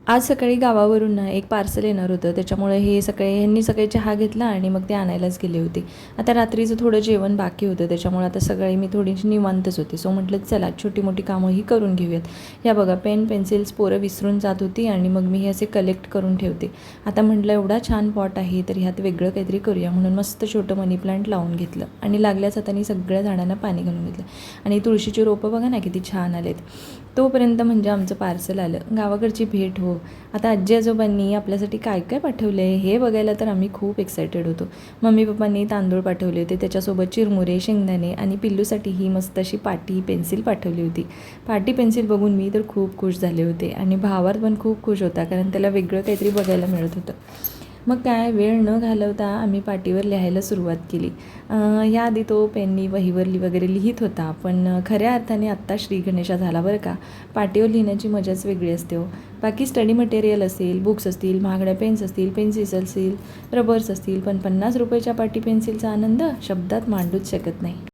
आज सकाळी गावावरून ना एक पार्सल येणार होतं, त्याच्यामुळे ह्यांनी सकाळी चहा घेतला आणि मग ते आणायलाच गेले होते. आता रात्रीचं थोडं जेवण बाकी होतं, त्याच्यामुळे आता सकाळी मी थोडीशी निवांतच होते. सो म्हटलं चला छोटी मोठी कामंही करून घेऊयात. ह्या बघा पेन पेन्सिल्स पोरं विसरून जात होती आणि मग मी हे असे कलेक्ट करून ठेवते. आता म्हटलं एवढा छान पॉट आहे तर ह्यात वेगळं काहीतरी करूया म्हणून मस्त छोटं मनी प्लांट लावून घेतलं आणि लागल्याच हाताने सगळ्या झाडांना पाणी घालून घेतलं. आणि तुळशीची रोपं बघा ना किती छान आलेत. तोपर्यंत म्हणजे आमचं पार्सल आलं. गावाकडची भेट हो. आता आजी आजोबांनी आपल्यासाठी काय काय पाठवलं आहे हे बघायला तर आम्ही खूप एक्सायटेड होतो. मम्मी पप्पांनी तांदूळ पाठवले होते, त्याच्यासोबत चिरमुरे, शेंगदाणे आणि पिल्लूसाठी ही मस्त अशी पाटी पेन्सिल पाठवली होती. पाटी पेन्सिल बघून मी तर खूप खुश झाले होते आणि भावात पण खूप खुश होता, कारण त्याला वेगळं काहीतरी बघायला मिळत होतं. मग काय वेळ न घालवता आम्ही पाटीवर लिहायला सुरुवात केली. याआधी तो पेननी वहीवर वगैरे लिहित होता, पण खऱ्या अर्थाने आत्ता श्री गणेशा झाला बरं का. पाटीवर लिहिण्याची मजाच वेगळी असते हो. बाकी स्टडी मटेरियल असेल, बुक्स असतील, महागड्या पेन्स असतील, पेन्सिल्स असतील, रबर्स असतील, पण 50 रुपयाच्या पाटी पेन्सिलचा आनंद शब्दात मांडूच शकत नाही.